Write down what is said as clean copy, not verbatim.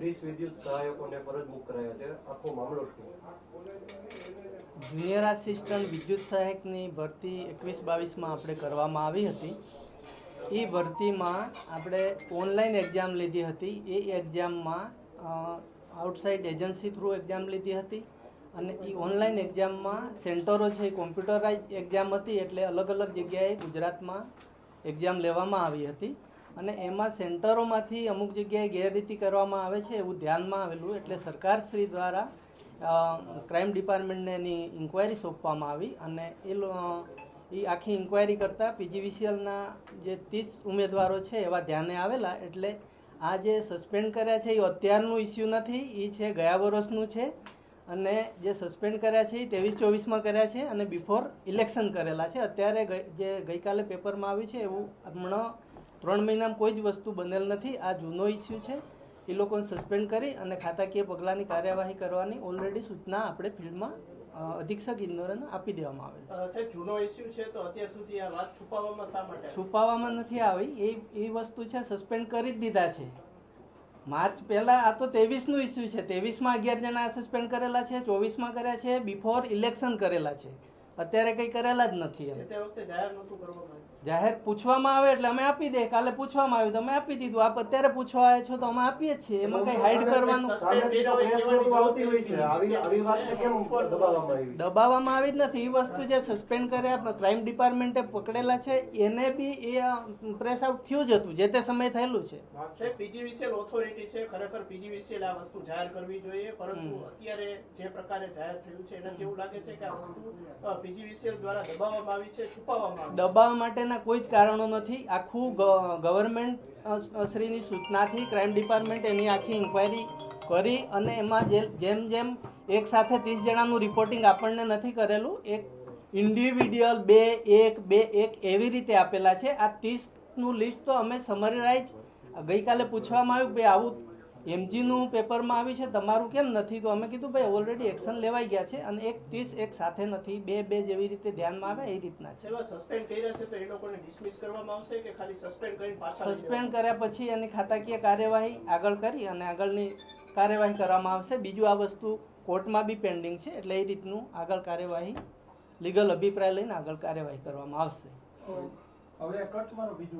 30 વિદ્યુત સહાયકોને ફરજ મુક્ત કરાયા છે, આખો મામલો શું? જુનિયર આસિસ્ટન્ટ વિદ્યુત સહાયકની ભરતી 21-22માં આપણે કરવામાં આવી હતી. એ ભરતીમાં આપણે ઓનલાઈન એક્ઝામ લીધી હતી. એ એક્ઝામમાં આઉટસાઇડ એજન્સી થ્રુ એક્ઝામ લીધી હતી અને એ ઓનલાઈન એક્ઝામમાં સેન્ટરો છે એ કોમ્પ્યુટરાઇઝ એક્ઝામ હતી, એટલે અલગ અલગ જગ્યાએ ગુજરાતમાં એક્ઝામ લેવામાં આવી હતી અને એમાં સેન્ટરોમાંથી અમુક જગ્યાએ ગેરરીતિ કરવામાં આવે છે એવું ધ્યાનમાં આવેલું, એટલે સરકારશ્રી દ્વારા ક્રાઇમ ડિપાર્ટમેન્ટને એની ઇન્ક્વાયરી સોંપવામાં આવી અને એ આખી ઇન્ક્વાયરી કરતાં પીજીવીસીએલના જે 30 ઉમેદવારો છે એવા ધ્યાને આવેલા. એટલે આ જે સસ્પેન્ડ કર્યા છે એ અત્યારનું ઇસ્યુ નથી, એ છે ગયા વર્ષનું છે અને જે સસ્પેન્ડ કર્યા છે એ 23-24માં કર્યા છે અને બિફોર ઇલેક્શન કરેલા છે. અત્યારે જે ગઈકાલે પેપરમાં આવ્યું છે એવું હમણાં 3 મહિનામાં કોઈ જ વસ્તુ બનેલ નથી. આ જૂનો ઇસ્યુ છે. એ લોકોને સસ્પેન્ડ કરી અને ખાતાકીય પગલાંની કાર્યવાહી કરવાની ઓલરેડી સૂચના આપણે ફિલ્ડમાં અધિક્ષક ઇન્દોરને આપી દેવામાં આવે છે. સાહેબ, જૂનો ઇસ્યુ છે તો અત્યાર સુધી આ વાત છુપાવવામાં શા માટે? છુપાવવામાં નથી આવી, એ વસ્તુ છે સસ્પેન્ડ કરી જ દીધા છે. માર્ચ પહેલા આ તો 23નું ઇસ્યુ છે. 23માં 11 જણા સસ્પેન્ડ કરેલા છે, 24માં કર્યા છે, બિફોર ઇલેક્શન કરેલા છે. અત્યારે કંઈ કરેલા જ નથી. તે વખતે જાહેર નહોતું કરવામાં આવ્યું. જાહેર પૂછવામાં આવે એટલે અમે આપી દે. કાલે પૂછવામાં આવ્યું તો અમે આપી દીધું. આપ અત્યારે પૂછવા આવ્યા છો તો અમે આપીએ જ છીએ. એમાં કઈ હાઈડ કરવાનું દબાવવામાં આવી જ નથી. એ વસ્તુ જે સસ્પેન્ડ કર્યા ક્રાઇમ ડિપાર્ટમેન્ટે પકડેલા છે એને બી એ પ્રેસ આઉટ થયું જ હતું, જે તે સમયે થયેલું છે. સાહેબ, પીજીવીસીએલ ઓથોરિટી છે, ખરેખર પીજીવીસીએલ આ વસ્તુ જાહેર કરવી જોઈએ, પરંતુ અત્યારે જે પ્રકારે જાહેર થયું છે એનાથી એવું લાગે છે કે આ વસ્તુ પીજીવીસીએલ દ્વારા દબાવવામાં આવી છે, છુપાવવામાં આવી છે. દબાવવા માટેના કોઈ જ કારણો નથી. આખું ગવર્મેન્ટ શ્રીની સૂચનાથી ક્રાઇમ ડિપાર્ટમેન્ટ એની આખી ઇન્ક્વાયરી કરી અને એમાં જેમ એક સાથે 30 જણાનું રિપોર્ટિંગ આપણને નથી કરેલું, એક ઇન્ડિવિડ્યુઅલ 2-1-2-1 એવી રીતે આપેલા છે. આ 30નું લિસ્ટ તો અમે સમરાઇઝ ગઈકાલે પૂછવામાં આવ્યું કે આવું એમજીનું પેપરમાં આવી છે, તમારું કેમ નથી? તો અમે કીધું ભાઈ ઓલરેડી એક્શન લેવાઈ ગયા છે અને 30 એક સાથે નથી, 2 જેવી રીતે ધ્યાનમાં આવે એ રીતના છે. સસ્પેન્ડ કર્યા છે તો એ લોકોને ડિસમિસ કરવામાં આવશે કે ખાલી સસ્પેન્ડ કરીને પાછા? સસ્પેન્ડ કર્યા પછી એની ખાતાકીય કાર્યવાહી આગળ કરી અને આગળની કાર્યવાહી કરવામાં આવશે. બીજું આ વસ્તુ કોર્ટમાં બી પેન્ડિંગ છે, એટલે એ રીતનું આગળ કાર્યવાહી લીગલ અભિપ્રાય લઈને આગળ કાર્યવાહી કરવામાં આવશે. હવે કટ મારો બીજું